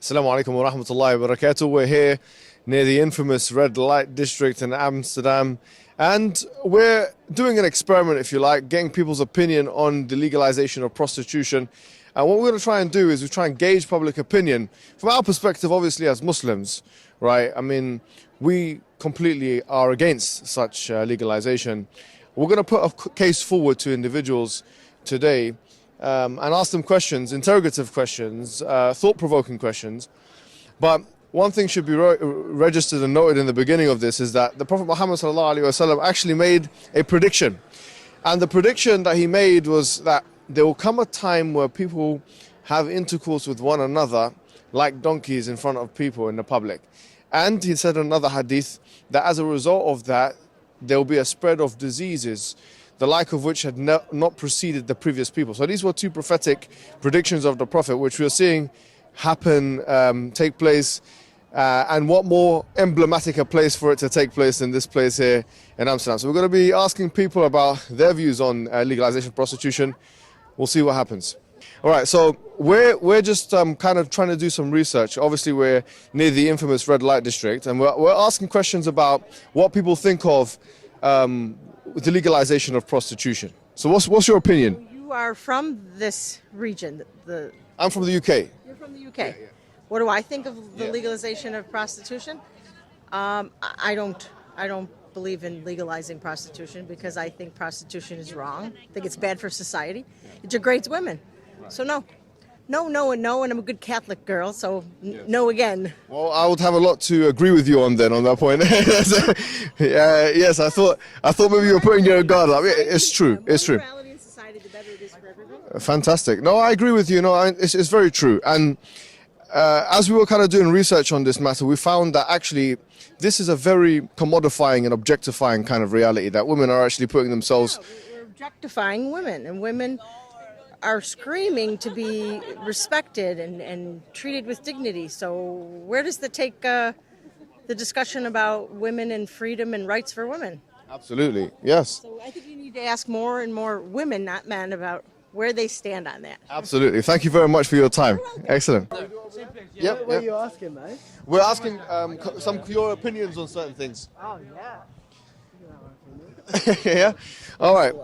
Assalamu alaikum wa rahmatullahi wa barakatuh. We're here near the infamous red light district in Amsterdam, and we're doing an experiment, if you like, getting people's opinion on the legalization of prostitution. And what we're going to try and do is we try and gauge public opinion from our perspective, obviously, as Muslims, right? I mean, we completely are against such legalization. We're going to put a case forward to individuals today and ask them questions, interrogative questions, thought-provoking questions. But one thing should be registered and noted in the beginning of this is that the Prophet Mohammed actually made a prediction. And the prediction that he made was that there will come a time where people have intercourse with one another like donkeys in front of people in the public. And he said in another hadith that as a result of that, there will be a spread of diseases, the like of which had not preceded the previous people. So these were two prophetic predictions of the Prophet, which we are seeing happen, take place. And what more emblematic a place for it to take place than this place here in Amsterdam. So we're going to be asking people about their views on legalization of prostitution. We'll see what happens. All right, so we're just kind of trying to do some research. Obviously, we're near the infamous red light district, and we're asking questions about what people think of the legalization of prostitution. So what's your opinion? You are from this region. I'm from the UK. You're from the UK. Yeah. What do I think of the legalization of prostitution? I don't believe in legalizing prostitution because I think prostitution is wrong. I think it's bad for society. It degrades women. So no, and I'm a good Catholic girl, so no again. Well, I would have a lot to agree with you on that point. Yes, I thought maybe you were putting your guard up. It's true. It's true. The more morality in society, the better it is for everyone. Fantastic. No, I agree with you. No, it's very true. And as we were kind of doing research on this matter, we found that actually this is a very commodifying and objectifying kind of reality, that women are actually putting themselves... We're objectifying women, and women are screaming to be respected and treated with dignity. So where does that take the discussion about women and freedom and rights for women? Absolutely, yes. So I think you need to ask more and more women, not men, about where they stand on that. Absolutely. Thank you very much for your time. Excellent. What are you asking, mate? We're asking some of your opinions on certain things. Oh, yeah. Yeah? All right.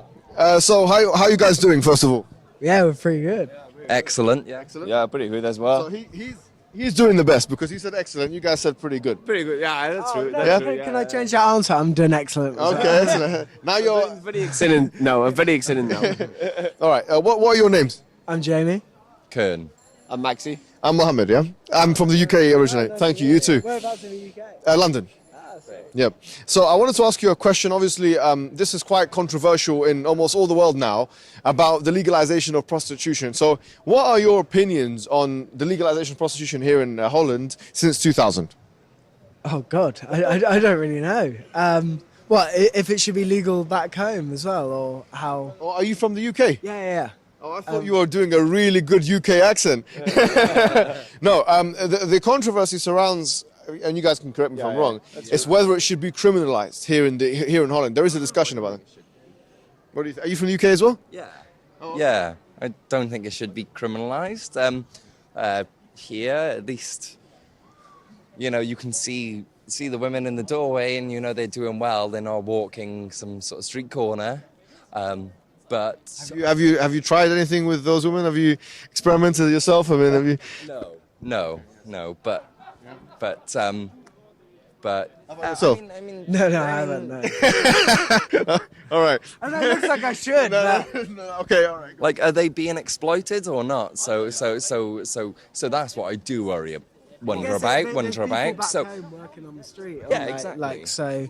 So how are you guys doing, first of all? Yeah, we're pretty good. Excellent. Excellent. Yeah, pretty good as well. So he's doing the best because he said excellent. You guys said pretty good. Pretty good. Yeah, that's true. No, That's Yeah? true, Can I change that answer? I'm doing excellent. Okay, excellent. Now you're... Very excellent. No, I'm very excellent now. All right. What are your names? I'm Jamie. Kern. I'm Maxi. I'm Mohammed, yeah? I'm from the UK originally. Thank you. You too. Whereabouts in the UK? London. Yep. So I wanted to ask you a question. Obviously, this is quite controversial in almost all the world now about the legalization of prostitution. So what are your opinions on the legalization of prostitution here in Holland since 2000? Oh, God. I don't really know. What, if it should be legal back home as well, or how? Or are you from the UK? Yeah. Oh, I thought you were doing a really good UK accent. No, the controversy surrounds, and you guys can correct me if I'm wrong, it's whether it should be criminalized here in Holland. There is a discussion about it. What do you are you from the UK as well? Yeah. Yeah, I don't think it should be criminalized. Here, at least, you can see the women in the doorway and they're doing well. They're not walking some sort of street corner. But have you tried anything with those women? Have you experimented yourself? I mean, have you? No. But. yourself? I mean, No, I haven't. No. All right. I know, it looks like I should. No, okay, all right. like, are they being exploited or not? So that's what I do wonder about. People back So home working on the street. Yeah, exactly. So,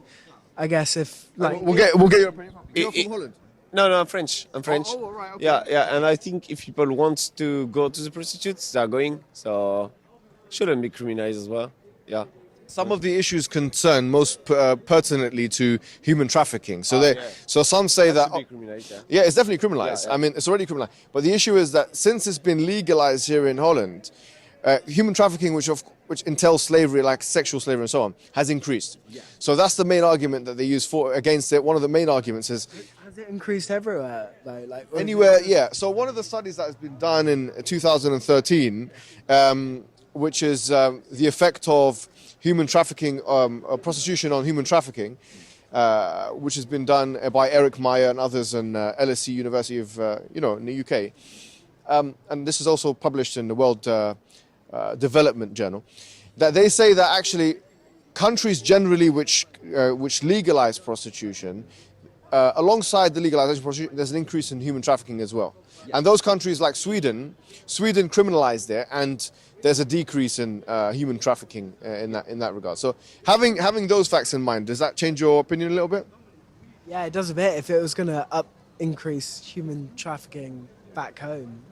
I guess if We'll get your opinion. You're from Holland. No, I'm French. I'm French. Oh, right, okay. Yeah, and I think if people want to go to the prostitutes, they are going, so shouldn't be criminalized as well. Yeah. Some of the issues concern most pertinently to human trafficking. So so some say that Should be criminalized, yeah, it's definitely criminalized. Yeah. I mean, it's already criminalized. But the issue is that since it's been legalized here in Holland, human trafficking, which entails slavery, like sexual slavery and so on, has increased. Yeah. So that's the main argument that they use against it. One of the main arguments is... Has it increased everywhere, though? Like anywhere, yeah. So one of the studies that has been done in 2013 which is the effect of human trafficking, prostitution on human trafficking, which has been done by Eric Meyer and others in LSE University of, in the UK. And this is also published in the World Development Journal, that they say that actually countries generally which legalize prostitution, alongside the legalization of prostitution, there's an increase in human trafficking as well. Yeah. And those countries like Sweden criminalized it, and there's a decrease in human trafficking in that regard. So having those facts in mind, does that change your opinion a little bit? Yeah, it does a bit. If it was going to increase human trafficking back home,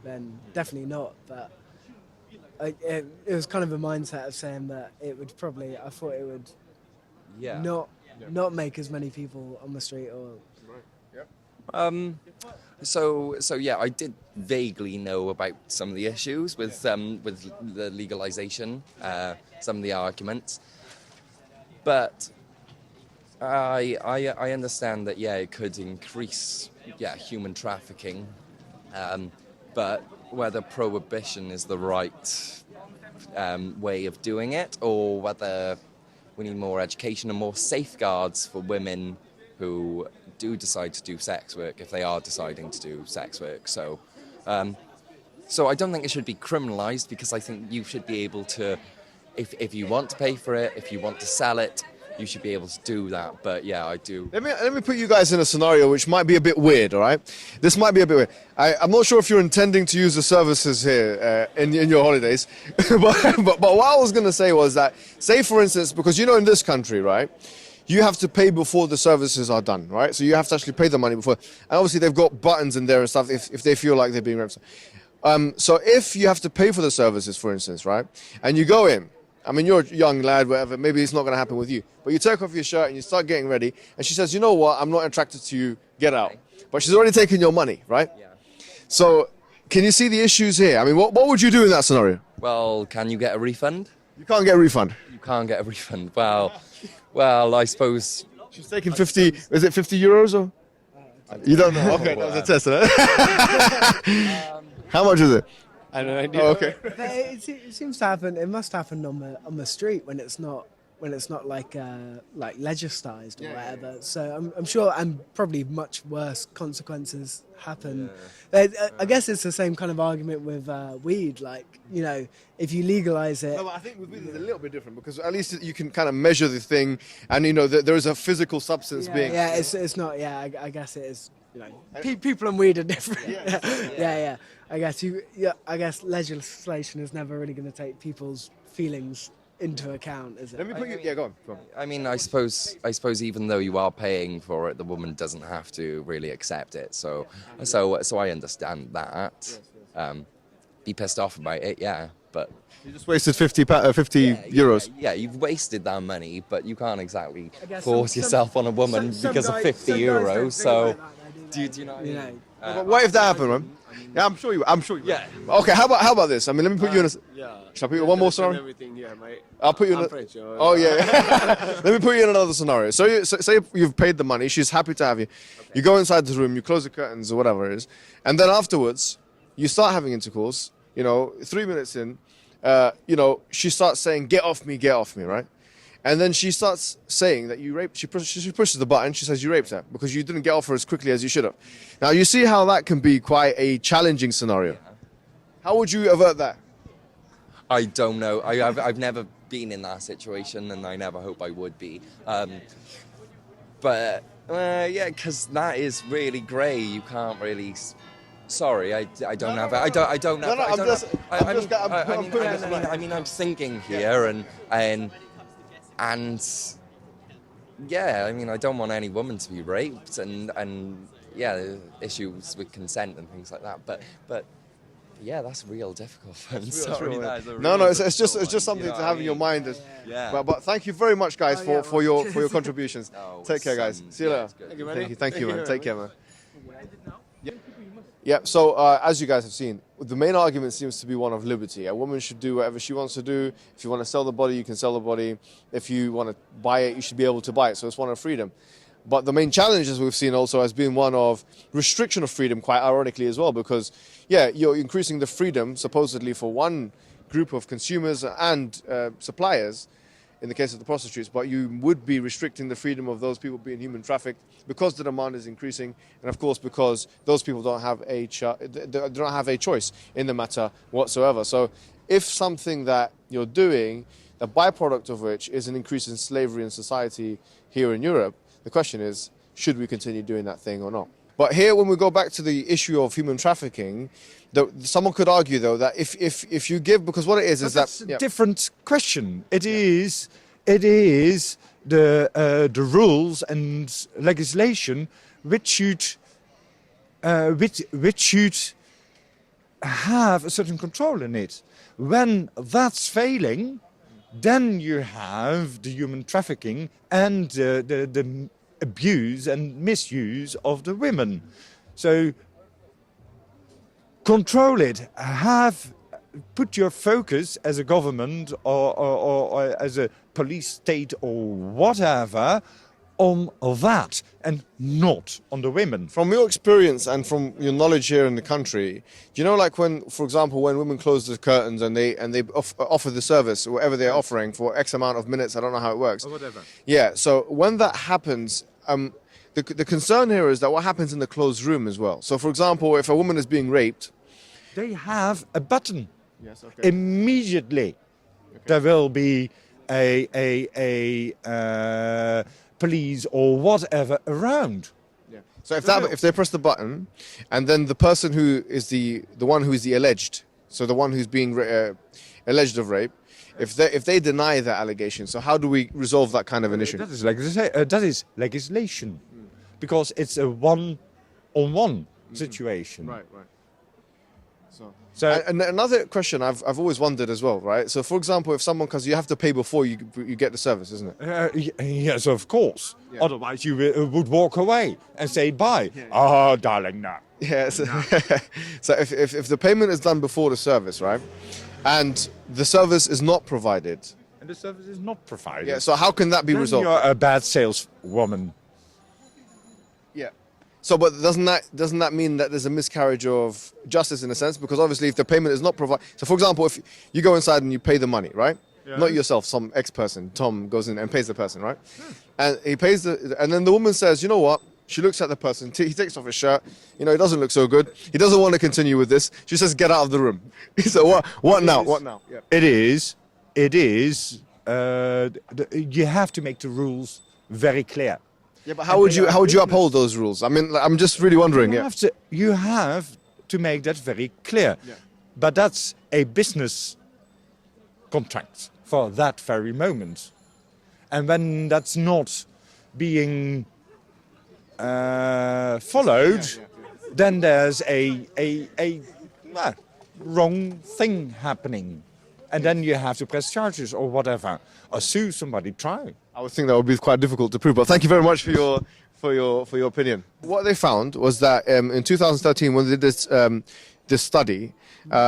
then definitely not. But it was kind of a mindset of saying that it would probably, I thought it would not make as many people on the street or... So yeah, I did vaguely know about some of the issues with the legalization, some of the arguments, but I understand that it could increase human trafficking, but whether prohibition is the right way of doing it, or whether we need more education and more safeguards for women who do decide to do sex work, if they are deciding to do sex work. So I don't think it should be criminalized, because I think you should be able to, if you want to pay for it, if you want to sell it, you should be able to do that. But yeah, I do. Let me put you guys in a scenario which might be a bit weird, all right? This might be a bit weird. I'm not sure if you're intending to use the services here in your holidays, but what I was going to say was that, say for instance, because in this country, right, you have to pay before the services are done, right? So you have to actually pay the money before. And obviously they've got buttons in there and stuff if they feel like they're being raped. So if you have to pay for the services, for instance, right, and you go in, I mean, you're a young lad, whatever, maybe it's not going to happen with you, but you take off your shirt and you start getting ready, and she says, you know what, I'm not attracted to you, get out. But she's already taken your money, right? Yeah. So can you see the issues here? I mean, what would you do in that scenario? Well, can you get a refund? You can't get a refund. You can't get a refund. Well, I suppose... She's taking 50, is it 50 euros or? You don't know? Okay, that was a test, isn't it? How much is it? I have no idea. Oh, okay. It seems to happen. It must happen on the street when it's not like legislated or whatever. So I'm sure, and probably much worse consequences happen. Yeah. I guess it's the same kind of argument with weed. Like, if you legalize it. No, but I think with weed it's a little bit different, because at least you can kind of measure the thing, and there is a physical substance being. Yeah, it's not. Yeah, I guess it is. People and weed are different. Yeah. I guess legislation is never really going to take people's feelings into account, is it? Let me put you. Yeah, go on. I mean, I suppose even though you are paying for it, the woman doesn't have to really accept it. So I understand that. Be pissed off about it, but you just wasted 50 euros. Yeah, you've wasted that money, but you can't exactly force yourself on a woman because of 50 euros. So. Do you know what I mean? But what if that happened, man? Yeah, I'm sure you. Yeah. Okay, how about this? I mean, let me put you in a... Yeah. Shall I put you one more scenario? I'll put you in French. Oh, yeah. Let me put you in another scenario. So say you've paid the money, she's happy to have you. You go inside the room, you close the curtains or whatever it is, and then afterwards, you start having intercourse, 3 minutes in, she starts saying, get off me, right? And then she starts saying that you raped. She pushes the button. She says you raped her because you didn't get off her as quickly as you should have. Now you see how that can be quite a challenging scenario. How would you avert that? I don't know. I've never been in that situation, and I never hope I would be. But because that is really grey. You can't really. Sorry, I don't have. I don't know. I mean, I'm thinking here, and yeah, I mean, I don't want any woman to be raped, and issues with consent and things like that. But yeah, that's real difficult. It's just something to have in your mind. But thank you very much, guys, for your contributions. Take care, guys. See you later. Thank you, man. Take care, man. Yeah, so as you guys have seen, the main argument seems to be one of liberty. A woman should do whatever she wants to do. If you want to sell the body, you can sell the body. If you want to buy it, you should be able to buy it. So it's one of freedom. But the main challenge, as we've seen also, has been one of restriction of freedom, quite ironically as well, because, you're increasing the freedom, supposedly, for one group of consumers and suppliers, in the case of the prostitutes, but you would be restricting the freedom of those people being human trafficked because the demand is increasing, and of course because those people don't have a choice in the matter whatsoever. So if something that you're doing, the byproduct of which is an increase in slavery in society here in Europe, the question is, should we continue doing that thing or not? But here, when we go back to the issue of human trafficking, someone could argue, though, that if you give, because what it is that that's a different question. It is the rules and legislation which should have a certain control in it. When that's failing, then you have the human trafficking and the abuse and misuse of the women. So control it. Put your focus as a government or as a police state or whatever on that and not on the women. From your experience and from your knowledge here in the country, do you know, like when, for example, when women close the curtains and they offer the service, whatever they're offering for X amount of minutes, I don't know how it works. Or whatever. Yeah, so when that happens, the concern here is that what happens in the closed room as well. So, for example, if a woman is being raped, They have a button. yes, okay. Immediately there will be a police or whatever around. Yeah. So if they press the button, and then the person who is the one who is the alleged, so the one who's being alleged of rape, if they deny that allegation, so how do we resolve that kind of an issue? That is legislation, because it's a one-on-one situation. Right. So And another question I've always wondered as well, right? So, for example, if someone, because you have to pay before you get the service, isn't it? yes, of course. Yeah. Otherwise, you would walk away and say bye. Oh, darling, no. Yeah. So, so if the payment is done before the service, right, and the service is not provided, And the service is not provided. yeah. So how can that be Then resolved? you're a bad saleswoman. Yeah. So, but doesn't that mean that there's a miscarriage of justice in a sense? Because obviously, if the payment is not provided, so for example, if you go inside and you pay the money, right? Yeah. Not yourself, some ex-person, Tom goes in and pays the person, right? And he pays and then the woman says, you know what? She looks at the person. He takes off his shirt. You know, he doesn't look so good. He doesn't want to continue with this. She says, get out of the room. So what now? What now? Yeah. It is. You have to make the rules very clear. Yeah, but how would you uphold those rules? I mean, I'm just really wondering. You have to make that very clear. Yeah. But that's a business contract for that very moment. And when that's not being followed, then there's a wrong thing happening. And then you have to press charges or whatever, or sue somebody. Try. I would think that would be quite difficult to prove, but thank you very much for your opinion. What they found was that in 2013, when they did this study,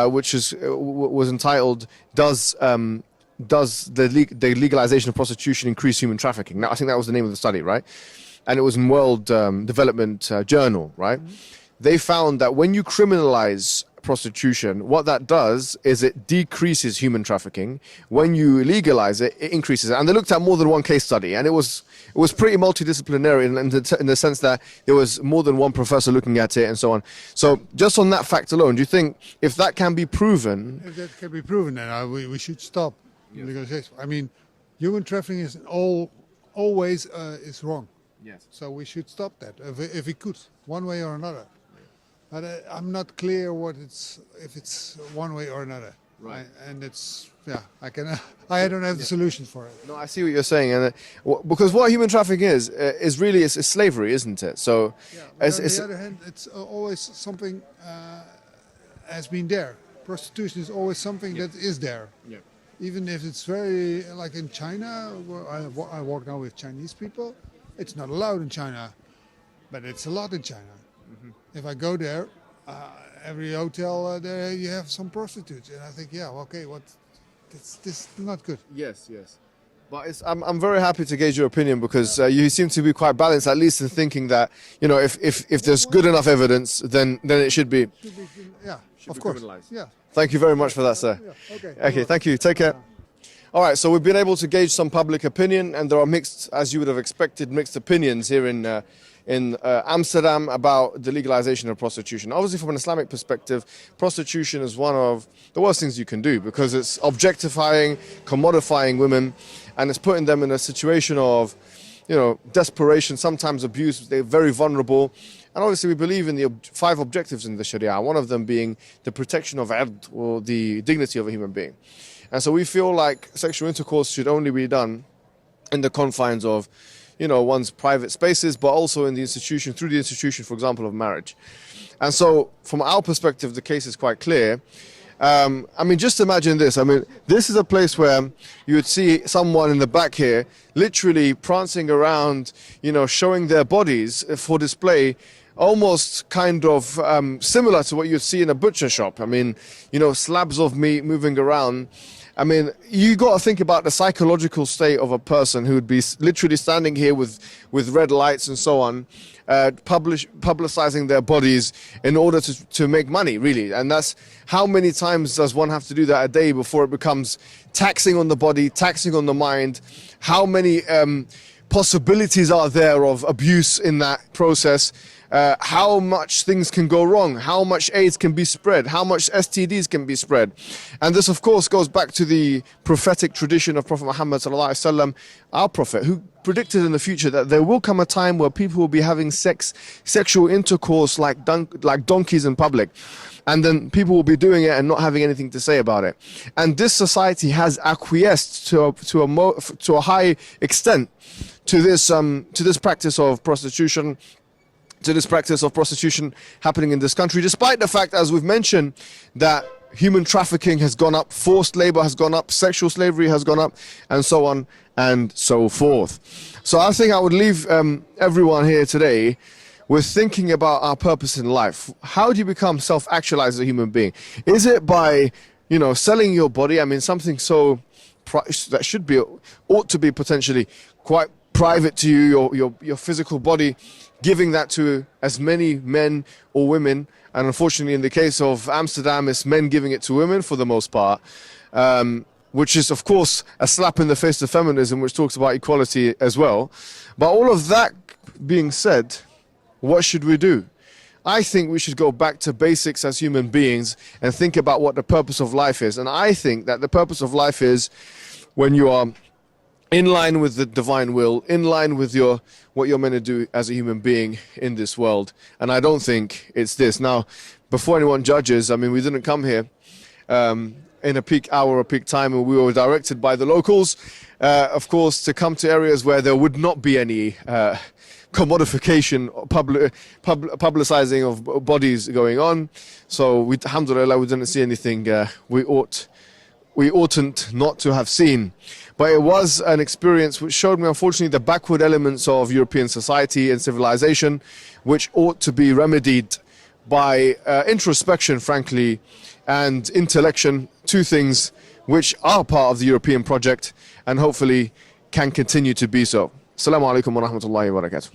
which was entitled "Does the legalization of prostitution increase human trafficking?" Now, I think that was the name of the study, right? And it was in World Development Journal, right? They found that when you criminalize prostitution, what that does is it decreases human trafficking. When you legalize it, it increases it. And they looked at more than one case study, and it was pretty multidisciplinary in the sense that there was more than one professor looking at it and so on. So just on that fact alone, do you think if that can be proven? If that can be proven, then we should stop legalization. I mean, human trafficking is always is wrong. Yes. So we should stop that if we could, one way or another. But I'm not clear if it's one way or another. Right. And it's I don't have the solution for it. No, I see what you're saying, and because what human trafficking is really is slavery, isn't it? So, But on the other hand, it's always something has been there. Prostitution is always something that is there. Yeah. Even if it's very, like in China, where I walk now with Chinese people, it's not allowed in China, but it's a lot in China. Mm-hmm. If I go there, every hotel there you have some prostitutes, and I think, this is not good. Yes. But I'm very happy to gauge your opinion because you seem to be quite balanced, at least in thinking that, you know, if there's good enough evidence, then it should be. Yeah, of be course. criminalized. Yeah. Thank you very much for that, sir. Yeah. Okay. Okay, thank you. Take care. All right, so we've been able to gauge some public opinion, and there are mixed, as you would have expected, mixed opinions here in Amsterdam about the legalization of prostitution. Obviously, from an Islamic perspective, prostitution is one of the worst things you can do because it's objectifying, commodifying women, and it's putting them in a situation of, you know, desperation, sometimes abuse. They're very vulnerable. And obviously, we believe in the 5 objectives in the Sharia, one of them being the protection of ard, or the dignity of a human being. And so we feel like sexual intercourse should only be done in the confines of, you know, one's private spaces, but also in the institution, through the institution, for example, of marriage. And so from our perspective, the case is quite clear. I mean, just imagine this. I mean, this is a place where you would see someone in the back here literally prancing around, you know, showing their bodies for display, almost kind of similar to what you'd see in a butcher shop. I mean, you know, slabs of meat moving around. I mean, you got to think about the psychological state of a person who would be literally standing here with red lights and so on, publicizing their bodies in order to make money, really. And that's how many times does one have to do that a day before it becomes taxing on the body, taxing on the mind? How many possibilities are there of abuse in that process? How much things can go wrong, how much AIDS can be spread, how much STDs can be spread. And this, of course, goes back to the prophetic tradition of Prophet Mohammed ﷺ, our prophet, who predicted in the future that there will come a time where people will be having sexual intercourse like donkeys in public. And then people will be doing it and not having anything to say about it. And this society has acquiesced to a high extent to this practice of prostitution, happening in this country, despite the fact, as we've mentioned, that human trafficking has gone up, forced labor has gone up, sexual slavery has gone up, and so on and so forth. So I think I would leave everyone here today with thinking about our purpose in life. How do you become self-actualized as a human being? Is it by, you know, selling your body? I mean, something so that ought to be potentially quite private to you, your physical body, giving that to as many men or women, and unfortunately in the case of Amsterdam, it's men giving it to women for the most part, which is of course a slap in the face to feminism, which talks about equality as well. But all of that being said, what should we do? I think we should go back to basics as human beings and think about what the purpose of life is. And I think that the purpose of life is when you are in line with the divine will, in line with what you're meant to do as a human being in this world. And I don't think it's this. Now, before anyone judges, I mean, we didn't come here in a peak hour or peak time, and we were directed by the locals, of course, to come to areas where there would not be any commodification, publicizing of bodies going on. So, alhamdulillah, we didn't see anything we oughtn't not to have seen. But it was an experience which showed me, unfortunately, the backward elements of European society and civilization, which ought to be remedied by introspection, frankly, and intellection, 2 things which are part of the European project and hopefully can continue to be so. Assalamu alaikum wa rahmatullahi wa barakatuh.